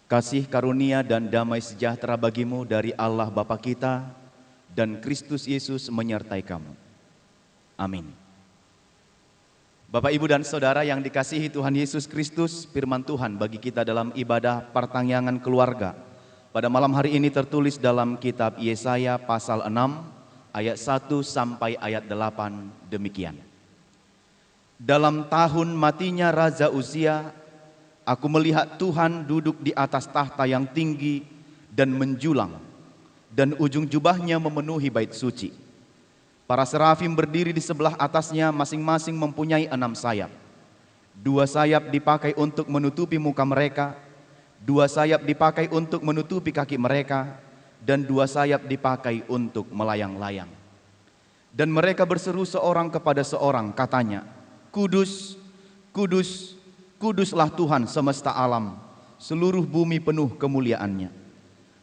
Kasih karunia dan damai sejahtera bagimu dari Allah Bapa kita dan Kristus Yesus menyertai kamu. Amin. Bapak, Ibu, dan Saudara yang dikasihi Tuhan Yesus Kristus, firman Tuhan bagi kita dalam ibadah pertangyangan keluarga pada malam hari ini tertulis dalam kitab Yesaya pasal 6 ayat 1 sampai ayat 8 demikian. Dalam tahun matinya Raja Uzia, aku melihat Tuhan duduk di atas tahta yang tinggi dan menjulang, dan ujung jubahnya memenuhi bait suci. Para serafim berdiri di sebelah atasnya, masing-masing mempunyai 6 sayap. 2 sayap dipakai untuk menutupi muka mereka, 2 sayap dipakai untuk menutupi kaki mereka, dan 2 sayap dipakai untuk melayang-layang. Dan mereka berseru seorang kepada seorang, katanya, Kudus, kudus, kuduslah Tuhan semesta alam, seluruh bumi penuh kemuliaannya.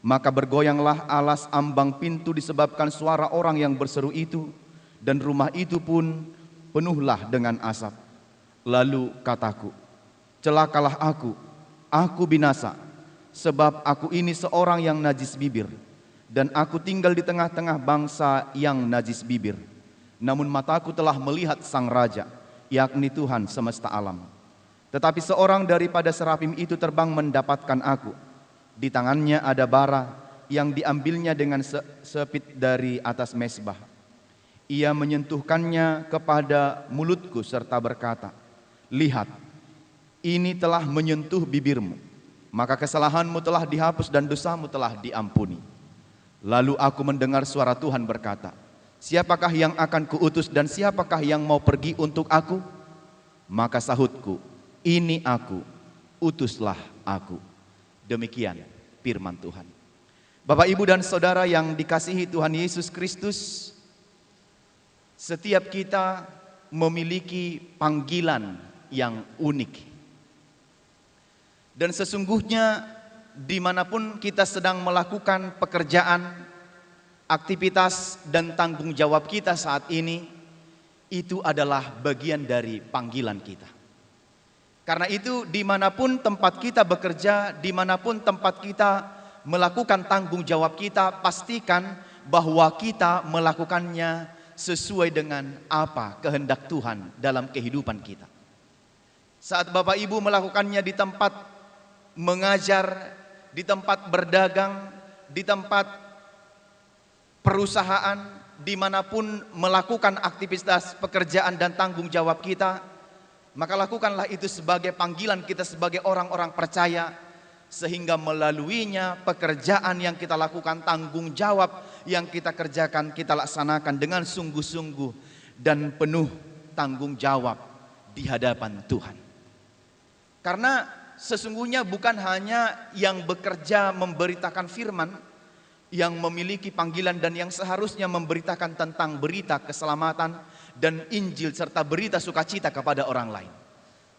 Maka bergoyanglah alas ambang pintu disebabkan suara orang yang berseru itu, dan rumah itu pun penuhlah dengan asap. Lalu kataku, celakalah aku binasa, sebab aku ini seorang yang najis bibir, dan aku tinggal di tengah-tengah bangsa yang najis bibir. Namun mataku telah melihat Sang Raja, yakni Tuhan semesta alam. Tetapi seorang daripada serafim itu terbang mendapatkan aku. Di tangannya ada bara yang diambilnya dengan sepit dari atas mezbah. Ia menyentuhkannya kepada mulutku serta berkata, lihat, ini telah menyentuh bibirmu, maka kesalahanmu telah dihapus dan dosamu telah diampuni. Lalu aku mendengar suara Tuhan berkata, siapakah yang akan kuutus dan siapakah yang mau pergi untuk aku? Maka sahutku, ini aku, utuslah aku. Demikian firman Tuhan. Bapak, Ibu, dan Saudara yang dikasihi Tuhan Yesus Kristus, setiap kita memiliki panggilan yang unik. Dan sesungguhnya dimanapun kita sedang melakukan pekerjaan, aktivitas, dan tanggung jawab kita saat ini, itu adalah bagian dari panggilan kita. Karena itu dimanapun tempat kita bekerja, dimanapun tempat kita melakukan tanggung jawab kita, pastikan bahwa kita melakukannya sesuai dengan apa kehendak Tuhan dalam kehidupan kita. Saat Bapak Ibu melakukannya di tempat mengajar, di tempat berdagang, di tempat perusahaan, dimanapun melakukan aktivitas pekerjaan dan tanggung jawab kita, maka lakukanlah itu sebagai panggilan kita sebagai orang-orang percaya, sehingga melaluinya pekerjaan yang kita lakukan, tanggung jawab yang kita kerjakan, kita laksanakan dengan sungguh-sungguh dan penuh tanggung jawab di hadapan Tuhan. Karena sesungguhnya bukan hanya yang bekerja memberitakan firman yang memiliki panggilan dan yang seharusnya memberitakan tentang berita keselamatan dan Injil serta berita sukacita kepada orang lain.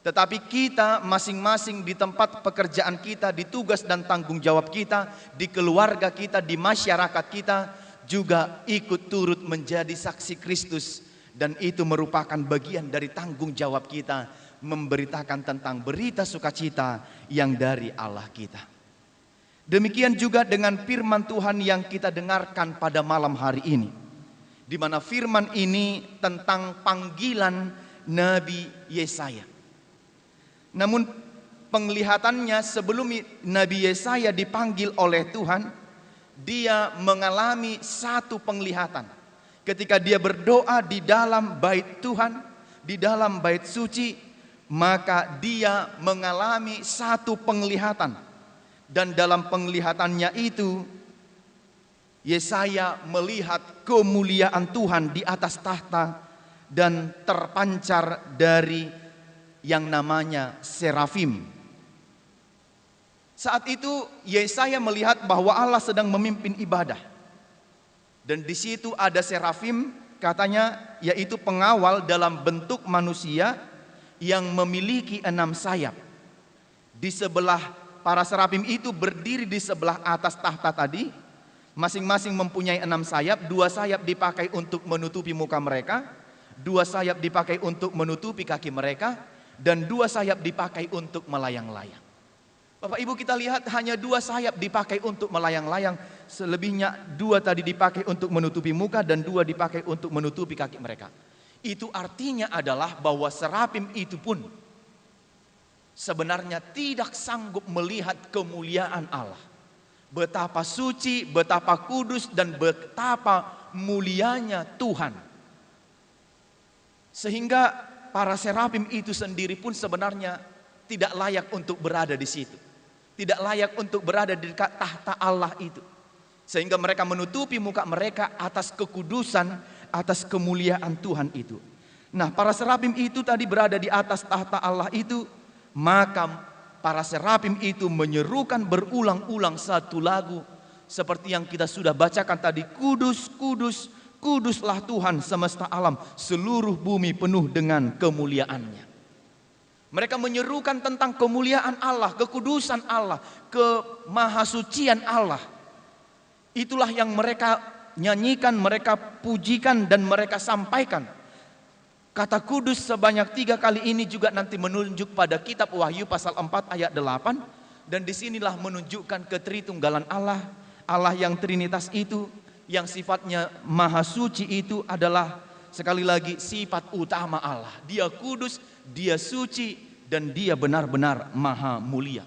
Tetapi kita masing-masing di tempat pekerjaan kita, di tugas dan tanggung jawab kita, di keluarga kita, di masyarakat kita, juga ikut turut menjadi saksi Kristus. Dan itu merupakan bagian dari tanggung jawab kita, memberitakan tentang berita sukacita yang dari Allah kita. Demikian juga dengan firman Tuhan yang kita dengarkan pada malam hari ini, di mana firman ini tentang panggilan Nabi Yesaya. Namun penglihatannya sebelum Nabi Yesaya dipanggil oleh Tuhan, dia mengalami satu penglihatan. Ketika dia berdoa di dalam bait Tuhan, di dalam bait suci, maka dia mengalami satu penglihatan. Dan dalam penglihatannya itu, Yesaya melihat kemuliaan Tuhan di atas tahta dan terpancar dari yang namanya serafim. Saat itu Yesaya melihat bahwa Allah sedang memimpin ibadah. Dan di situ ada serafim, katanya yaitu pengawal dalam bentuk manusia yang memiliki 6 sayap. Di sebelah para serafim itu berdiri di sebelah atas tahta tadi, masing-masing mempunyai 6 sayap. 2 sayap dipakai untuk menutupi muka mereka, 2 sayap dipakai untuk menutupi kaki mereka, dan 2 sayap dipakai untuk melayang-layang. Bapak Ibu, kita lihat hanya 2 sayap dipakai untuk melayang-layang. Selebihnya 2 tadi dipakai untuk menutupi muka dan 2 dipakai untuk menutupi kaki mereka. Itu artinya adalah bahwa serafim itu pun sebenarnya tidak sanggup melihat kemuliaan Allah. Betapa suci, betapa kudus, dan betapa mulianya Tuhan. Sehingga para serafim itu sendiri pun sebenarnya tidak layak untuk berada di situ. Tidak layak untuk berada di dekat tahta Allah itu. Sehingga mereka menutupi muka mereka atas kekudusan, atas kemuliaan Tuhan itu. Nah, para serafim itu tadi berada di atas tahta Allah itu. Maka para serafim itu menyerukan berulang-ulang satu lagu. Seperti yang kita sudah bacakan tadi. Kudus, kudus, kuduslah Tuhan semesta alam. Seluruh bumi penuh dengan kemuliaannya. Mereka menyerukan tentang kemuliaan Allah, kekudusan Allah, kemahasucian Allah. Itulah yang mereka nyanyikan, mereka pujikan, dan mereka sampaikan. Kata kudus sebanyak 3 kali ini juga nanti menunjuk pada kitab Wahyu pasal 4 ayat 8. Dan disinilah menunjukkan ketritunggalan Allah. Allah yang Trinitas itu, yang sifatnya maha suci itu adalah sekali lagi sifat utama Allah. Dia kudus, dia suci, dan dia benar-benar maha mulia.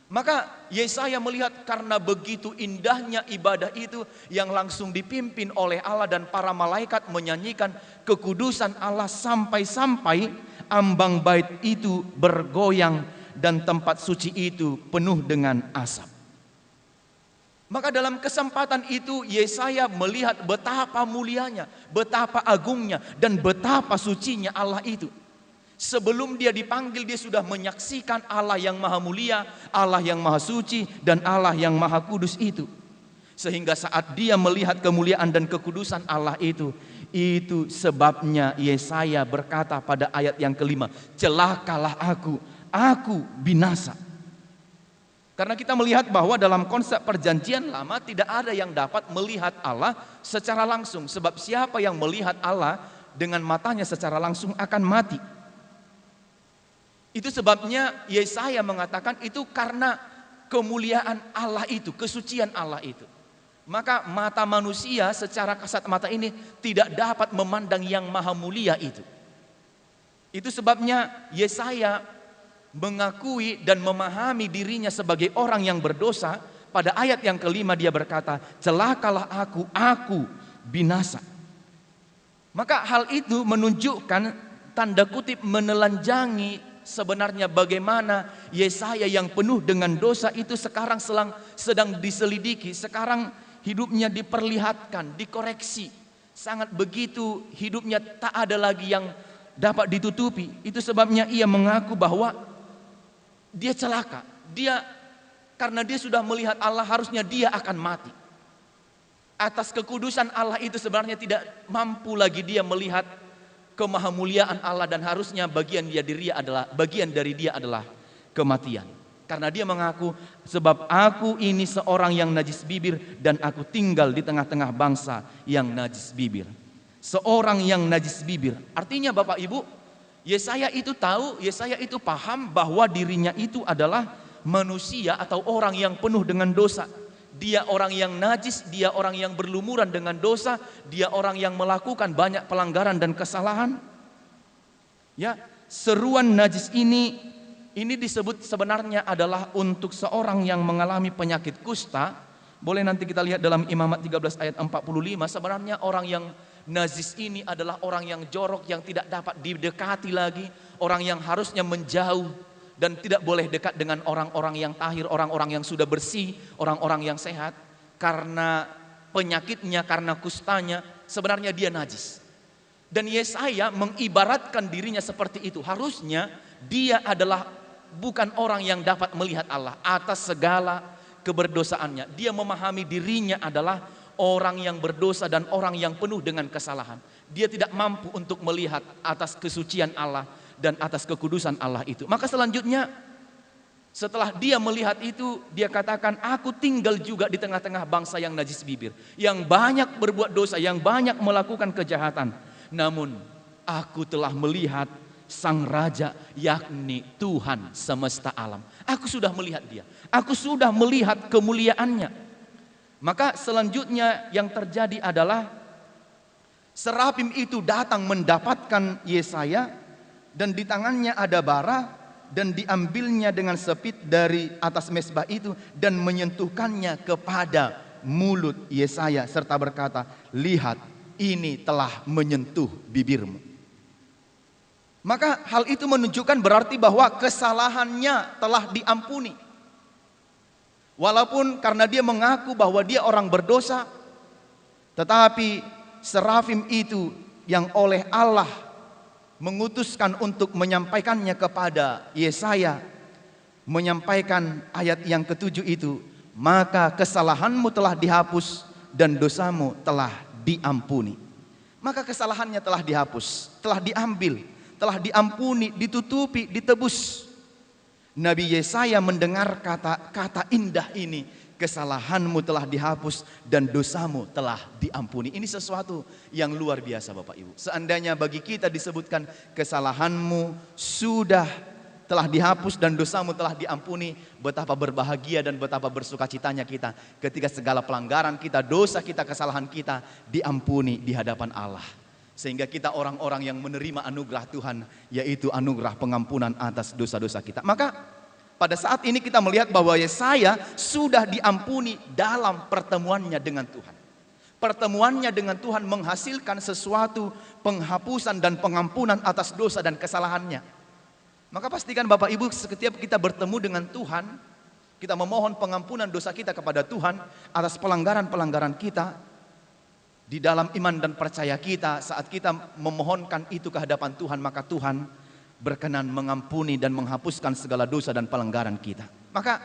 Maka Yesaya melihat karena begitu indahnya ibadah itu yang langsung dipimpin oleh Allah dan para malaikat menyanyikan kekudusan Allah sampai-sampai ambang bait itu bergoyang dan tempat suci itu penuh dengan asap. Maka dalam kesempatan itu Yesaya melihat betapa mulianya, betapa agungnya, dan betapa sucinya Allah itu. Sebelum dia dipanggil, dia sudah menyaksikan Allah yang maha mulia, Allah yang maha suci, dan Allah yang maha kudus itu. Sehingga saat dia melihat kemuliaan dan kekudusan Allah itu sebabnya Yesaya berkata pada ayat yang kelima, celakalah aku binasa. Karena kita melihat bahwa dalam konsep perjanjian lama tidak ada yang dapat melihat Allah secara langsung. Sebab siapa yang melihat Allah dengan matanya secara langsung akan mati. Itu sebabnya Yesaya mengatakan itu karena kemuliaan Allah itu, kesucian Allah itu. Maka mata manusia secara kasat mata ini tidak dapat memandang yang maha mulia itu. Itu sebabnya Yesaya mengakui dan memahami dirinya sebagai orang yang berdosa. Pada ayat yang kelima dia berkata, celakalah aku binasa. Maka hal itu menunjukkan tanda kutip menelanjangi sebenarnya bagaimana Yesaya yang penuh dengan dosa itu sekarang sedang diselidiki, sekarang hidupnya diperlihatkan, dikoreksi. Sangat begitu hidupnya tak ada lagi yang dapat ditutupi. Itu sebabnya ia mengaku bahwa dia celaka. Karena dia sudah melihat Allah, harusnya dia akan mati. Atas kekudusan Allah itu sebenarnya tidak mampu lagi dia melihat kemahamuliaan Allah, dan harusnya bagian dari dia adalah kematian. Karena dia mengaku, sebab aku ini seorang yang najis bibir dan aku tinggal di tengah-tengah bangsa yang najis bibir. Seorang yang najis bibir. Artinya Bapak Ibu, Yesaya itu tahu, Yesaya itu paham bahwa dirinya itu adalah manusia atau orang yang penuh dengan dosa. Dia orang yang najis, dia orang yang berlumuran dengan dosa, dia orang yang melakukan banyak pelanggaran dan kesalahan. Ya, seruan najis ini disebut sebenarnya adalah untuk seorang yang mengalami penyakit kusta. Boleh nanti kita lihat dalam Imamat 13 ayat 45, sebenarnya orang yang najis ini adalah orang yang jorok, yang tidak dapat didekati lagi, orang yang harusnya menjauh dan tidak boleh dekat dengan orang-orang yang tahir, orang-orang yang sudah bersih, orang-orang yang sehat. Karena penyakitnya, karena kustanya, sebenarnya dia najis. Dan Yesaya mengibaratkan dirinya seperti itu. Harusnya dia adalah bukan orang yang dapat melihat Allah atas segala keberdosaannya. Dia memahami dirinya adalah orang yang berdosa dan orang yang penuh dengan kesalahan. Dia tidak mampu untuk melihat atas kesucian Allah dan atas kekudusan Allah itu. Maka selanjutnya setelah dia melihat itu, dia katakan, aku tinggal juga di tengah-tengah bangsa yang najis bibir, yang banyak berbuat dosa, yang banyak melakukan kejahatan. Namun aku telah melihat Sang Raja, yakni Tuhan semesta alam. Aku sudah melihat dia, aku sudah melihat kemuliaannya. Maka selanjutnya yang terjadi adalah serafim itu datang mendapatkan Yesaya, dan di tangannya ada bara, dan diambilnya dengan sepit dari atas mezbah itu dan menyentuhkannya kepada mulut Yesaya serta berkata, lihat, ini telah menyentuh bibirmu. Maka hal itu menunjukkan berarti bahwa kesalahannya telah diampuni. Walaupun karena dia mengaku bahwa dia orang berdosa, tetapi serafim itu yang oleh Allah mengutuskan untuk menyampaikannya kepada Yesaya, menyampaikan ayat yang ke-7 itu, maka kesalahanmu telah dihapus dan dosamu telah diampuni. Maka kesalahannya telah dihapus, telah diambil, telah diampuni, ditutupi, ditebus. Nabi Yesaya mendengar kata-kata indah ini, kesalahanmu telah dihapus dan dosamu telah diampuni. Ini sesuatu yang luar biasa Bapak Ibu. Seandainya bagi kita disebutkan kesalahanmu sudah telah dihapus dan dosamu telah diampuni, betapa berbahagia dan betapa bersukacitanya kita ketika segala pelanggaran kita, dosa kita, kesalahan kita diampuni di hadapan Allah. Sehingga kita orang-orang yang menerima anugerah Tuhan, yaitu anugerah pengampunan atas dosa-dosa kita. Maka pada saat ini kita melihat bahwa Yesaya sudah diampuni dalam pertemuannya dengan Tuhan. Pertemuannya dengan Tuhan menghasilkan sesuatu penghapusan dan pengampunan atas dosa dan kesalahannya. Maka pastikan Bapak Ibu, setiap kita bertemu dengan Tuhan, kita memohon pengampunan dosa kita kepada Tuhan atas pelanggaran-pelanggaran kita di dalam iman dan percaya kita. Saat kita memohonkan itu ke hadapan Tuhan, maka Tuhan berkenan mengampuni dan menghapuskan segala dosa dan pelanggaran kita. Maka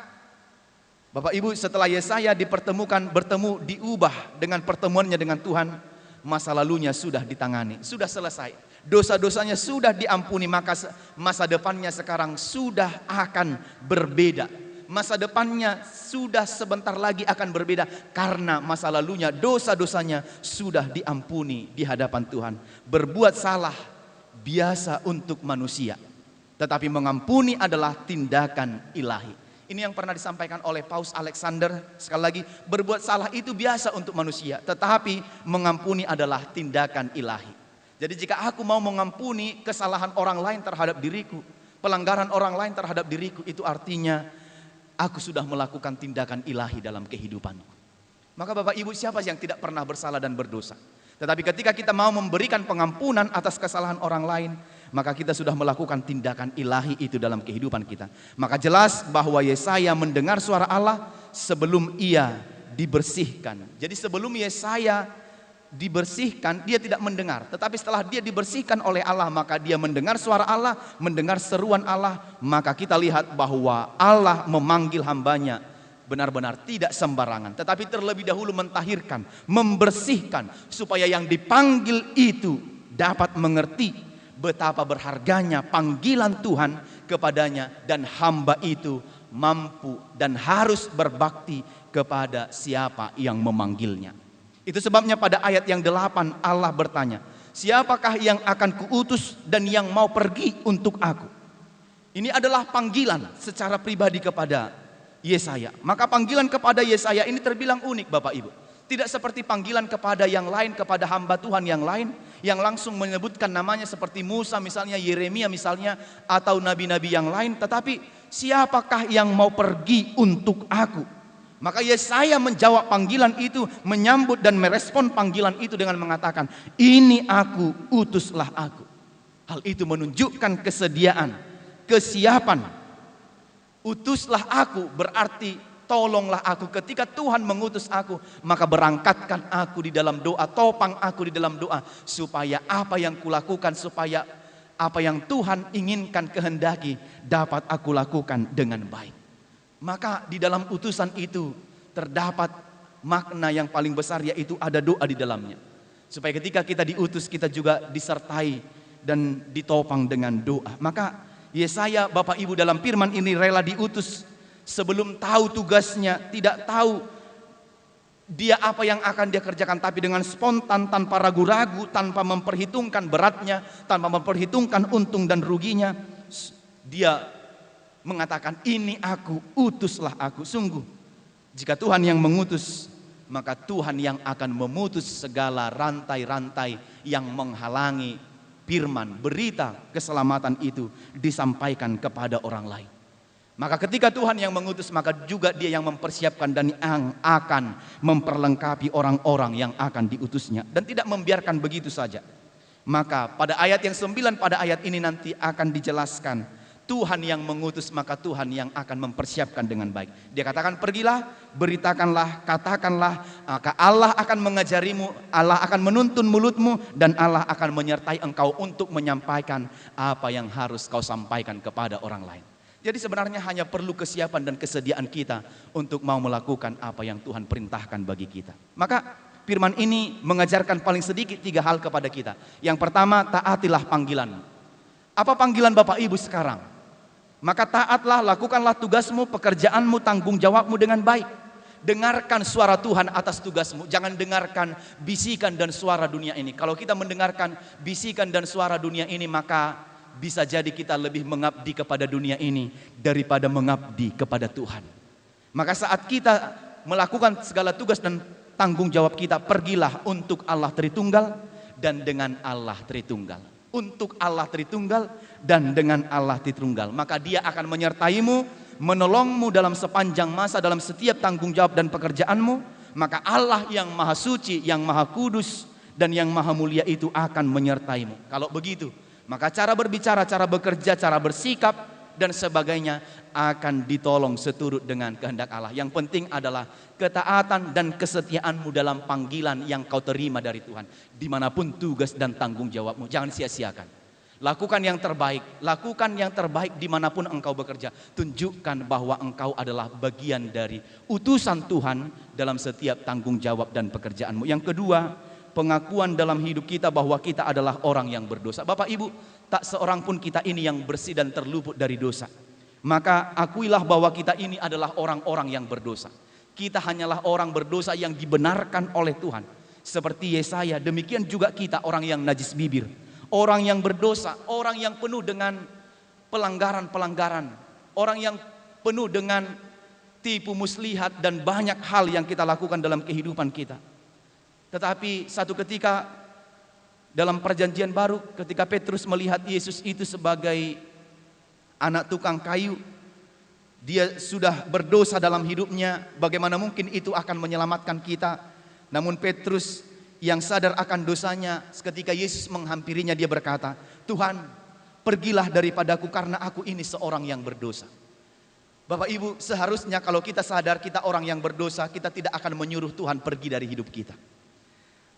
Bapak Ibu, setelah Yesaya bertemu, diubah dengan pertemuannya dengan Tuhan, masa lalunya sudah ditangani, sudah selesai. Dosa-dosanya sudah diampuni, maka masa depannya sekarang sudah akan berbeda. Masa depannya sudah sebentar lagi akan berbeda karena masa lalunya, dosa-dosanya sudah diampuni di hadapan Tuhan. Berbuat salah biasa untuk manusia, tetapi mengampuni adalah tindakan ilahi. Ini yang pernah disampaikan oleh Paus Alexander. Sekali lagi, berbuat salah itu biasa untuk manusia, tetapi mengampuni adalah tindakan ilahi. Jadi jika aku mau mengampuni kesalahan orang lain terhadap diriku, pelanggaran orang lain terhadap diriku, itu artinya aku sudah melakukan tindakan ilahi dalam kehidupanku. Maka Bapak Ibu, siapa yang tidak pernah bersalah dan berdosa? Tetapi ketika kita mau memberikan pengampunan atas kesalahan orang lain, maka kita sudah melakukan tindakan ilahi itu dalam kehidupan kita. Maka jelas bahwa Yesaya mendengar suara Allah sebelum ia dibersihkan. Jadi sebelum Yesaya dibersihkan, dia tidak mendengar. Tetapi setelah dia dibersihkan oleh Allah, maka dia mendengar suara Allah, mendengar seruan Allah. Maka kita lihat bahwa Allah memanggil hambanya benar-benar tidak sembarangan, tetapi terlebih dahulu mentahirkan, membersihkan, supaya yang dipanggil itu dapat mengerti betapa berharganya panggilan Tuhan kepadanya, dan hamba itu mampu dan harus berbakti kepada siapa yang memanggilnya. Itu sebabnya pada ayat yang 8 Allah bertanya, siapakah yang akan kuutus dan yang mau pergi untuk aku? Ini adalah panggilan secara pribadi kepada Yesaya. Maka panggilan kepada Yesaya ini terbilang unik Bapak Ibu. Tidak seperti panggilan kepada yang lain, kepada hamba Tuhan yang lain, yang langsung menyebutkan namanya seperti Musa misalnya, Yeremia misalnya, atau nabi-nabi yang lain. Tetapi siapakah yang mau pergi untuk aku? Maka Yesaya menjawab panggilan itu, menyambut dan merespon panggilan itu dengan mengatakan, ini aku, utuslah aku. Hal itu menunjukkan kesediaan, kesiapan. Utuslah aku berarti tolonglah aku. Ketika Tuhan mengutus aku, maka berangkatkan aku di dalam doa, topang aku di dalam doa, supaya apa yang kulakukan, supaya apa yang Tuhan inginkan, kehendaki, dapat aku lakukan dengan baik. Maka di dalam utusan itu terdapat makna yang paling besar, yaitu ada doa di dalamnya. Supaya ketika kita diutus, kita juga disertai dan ditopang dengan doa. Maka Yesaya Bapak Ibu dalam firman ini rela diutus sebelum tahu tugasnya, tidak tahu dia apa yang akan dia kerjakan, tapi dengan spontan, tanpa ragu-ragu, tanpa memperhitungkan beratnya, tanpa memperhitungkan untung dan ruginya, dia mengatakan, ini aku, utuslah aku. Sungguh, jika Tuhan yang mengutus, maka Tuhan yang akan memutus segala rantai-rantai yang menghalangi firman, berita keselamatan itu disampaikan kepada orang lain. Maka ketika Tuhan yang mengutus, maka juga dia yang mempersiapkan dan yang akan memperlengkapi orang-orang yang akan diutusnya. Dan tidak membiarkan begitu saja. Maka pada ayat yang 9, pada ayat ini nanti akan dijelaskan, Tuhan yang mengutus, maka Tuhan yang akan mempersiapkan dengan baik. Dia katakan, pergilah, beritakanlah, katakanlah, maka Allah akan mengajarimu, Allah akan menuntun mulutmu, dan Allah akan menyertai engkau untuk menyampaikan apa yang harus kau sampaikan kepada orang lain. Jadi sebenarnya hanya perlu kesiapan dan kesediaan kita untuk mau melakukan apa yang Tuhan perintahkan bagi kita. Maka firman ini mengajarkan paling sedikit 3 hal kepada kita. Yang pertama, taatilah panggilan. Apa panggilan Bapak Ibu sekarang? Maka taatlah, lakukanlah tugasmu, pekerjaanmu, tanggung jawabmu dengan baik. Dengarkan suara Tuhan atas tugasmu. Jangan dengarkan bisikan dan suara dunia ini. Kalau kita mendengarkan bisikan dan suara dunia ini, maka bisa jadi kita lebih mengabdi kepada dunia ini daripada mengabdi kepada Tuhan. Maka saat kita melakukan segala tugas dan tanggung jawab kita, pergilah untuk Allah Tritunggal dan dengan Allah Tritunggal. Untuk Allah Tritunggal dan dengan Allah Tritunggal. Maka dia akan menyertaimu, menolongmu dalam sepanjang masa, dalam setiap tanggung jawab dan pekerjaanmu. Maka Allah yang maha suci, yang maha kudus, dan yang maha mulia itu akan menyertaimu. Kalau begitu, maka cara berbicara, cara bekerja, cara bersikap, dan sebagainya akan ditolong seturut dengan kehendak Allah. Yang penting adalah ketaatan dan kesetiaanmu dalam panggilan yang kau terima dari Tuhan. Dimanapun tugas dan tanggung jawabmu, jangan sia-siakan. Lakukan yang terbaik dimanapun engkau bekerja. Tunjukkan bahwa engkau adalah bagian dari utusan Tuhan dalam setiap tanggung jawab dan pekerjaanmu. Yang kedua, pengakuan dalam hidup kita bahwa kita adalah orang yang berdosa. Bapak Ibu, tak seorang pun kita ini yang bersih dan terluput dari dosa. Maka akuilah bahwa kita ini adalah orang-orang yang berdosa. Kita hanyalah orang berdosa yang dibenarkan oleh Tuhan. Seperti Yesaya, demikian juga kita orang yang najis bibir. Orang yang berdosa, orang yang penuh dengan pelanggaran-pelanggaran. Orang yang penuh dengan tipu muslihat dan banyak hal yang kita lakukan dalam kehidupan kita. Tetapi satu ketika dalam perjanjian baru, ketika Petrus melihat Yesus itu sebagai anak tukang kayu, dia sudah berdosa dalam hidupnya, bagaimana mungkin itu akan menyelamatkan kita? Namun Petrus yang sadar akan dosanya, ketika Yesus menghampirinya, dia berkata, Tuhan, pergilah daripadaku karena aku ini seorang yang berdosa. Bapak Ibu, seharusnya kalau kita sadar kita orang yang berdosa, kita tidak akan menyuruh Tuhan pergi dari hidup kita.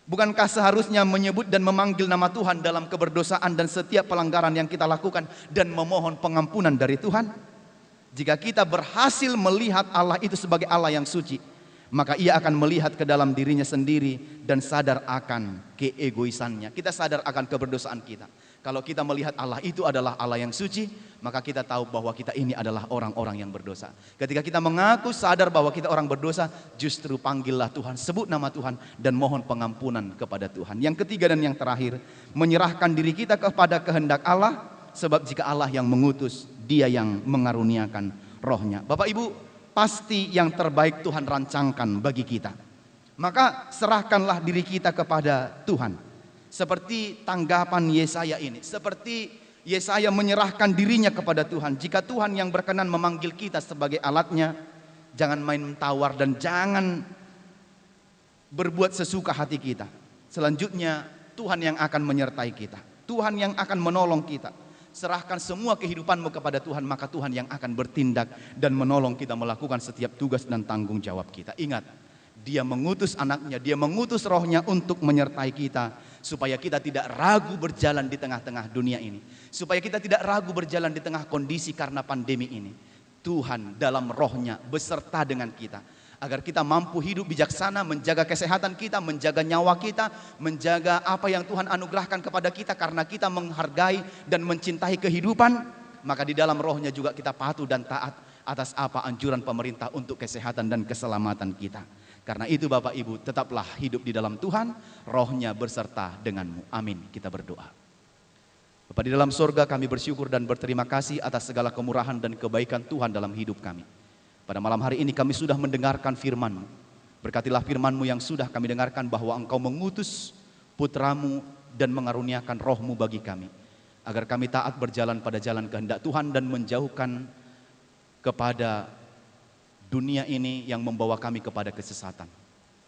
Bukankah seharusnya menyebut dan memanggil nama Tuhan dalam keberdosaan dan setiap pelanggaran yang kita lakukan dan memohon pengampunan dari Tuhan? Jika kita berhasil melihat Allah itu sebagai Allah yang suci, maka ia akan melihat ke dalam dirinya sendiri dan sadar akan keegoisannya. Kita sadar akan keberdosaan kita. Kalau kita melihat Allah itu adalah Allah yang suci, maka kita tahu bahwa kita ini adalah orang-orang yang berdosa. Ketika kita mengaku sadar bahwa kita orang berdosa, justru panggillah Tuhan, sebut nama Tuhan dan mohon pengampunan kepada Tuhan. Yang ketiga dan yang terakhir, menyerahkan diri kita kepada kehendak Allah, sebab jika Allah yang mengutus, Dia yang mengaruniakan rohnya. Bapak Ibu, pasti yang terbaik Tuhan rancangkan bagi kita. Maka serahkanlah diri kita kepada Tuhan. Seperti tanggapan Yesaya ini, seperti Yesaya menyerahkan dirinya kepada Tuhan. Jika Tuhan yang berkenan memanggil kita sebagai alatnya, jangan main tawar dan jangan berbuat sesuka hati kita. Selanjutnya Tuhan yang akan menyertai kita, Tuhan yang akan menolong kita. Serahkan semua kehidupanmu kepada Tuhan, maka Tuhan yang akan bertindak dan menolong kita melakukan setiap tugas dan tanggung jawab kita. Ingat, Dia mengutus anaknya, Dia mengutus rohnya untuk menyertai kita, supaya kita tidak ragu berjalan di tengah-tengah dunia ini, supaya kita tidak ragu berjalan di tengah kondisi karena pandemi ini. Tuhan dalam rohnya beserta dengan kita, agar kita mampu hidup bijaksana, menjaga kesehatan kita, menjaga nyawa kita, menjaga apa yang Tuhan anugerahkan kepada kita, karena kita menghargai dan mencintai kehidupan. Maka di dalam rohnya juga kita patuh dan taat atas apa anjuran pemerintah untuk kesehatan dan keselamatan kita. Karena itu Bapak Ibu, tetaplah hidup di dalam Tuhan, rohnya berserta denganmu. Amin. Kita berdoa. Bapa di dalam surga, kami bersyukur dan berterima kasih atas segala kemurahan dan kebaikan Tuhan dalam hidup kami. Pada malam hari ini kami sudah mendengarkan firman-Mu. Berkatilah firman-Mu yang sudah kami dengarkan, bahwa Engkau mengutus putra-Mu dan mengaruniakan roh-Mu bagi kami, agar kami taat berjalan pada jalan kehendak Tuhan dan menjauhkan kepada dunia ini yang membawa kami kepada kesesatan.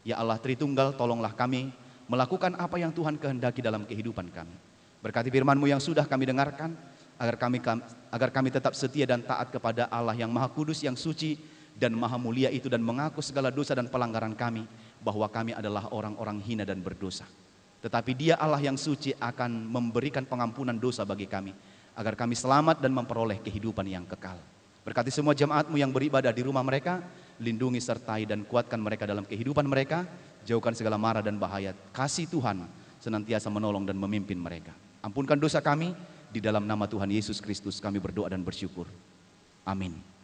Ya Allah Tritunggal, tolonglah kami melakukan apa yang Tuhan kehendaki dalam kehidupan kami. Berkati firman-Mu yang sudah kami dengarkan, agar kami tetap setia dan taat kepada Allah yang Maha Kudus, yang suci dan Maha Mulia itu, dan mengaku segala dosa dan pelanggaran kami, bahwa kami adalah orang-orang hina dan berdosa. Tetapi Dia Allah yang suci akan memberikan pengampunan dosa bagi kami, agar kami selamat dan memperoleh kehidupan yang kekal. Berkati semua jemaat-Mu yang beribadah di rumah mereka, lindungi, sertai, dan kuatkan mereka dalam kehidupan mereka, jauhkan segala mara dan bahaya. Kasih Tuhan senantiasa menolong dan memimpin mereka. Ampunkan dosa kami, di dalam nama Tuhan Yesus Kristus kami berdoa dan bersyukur. Amin.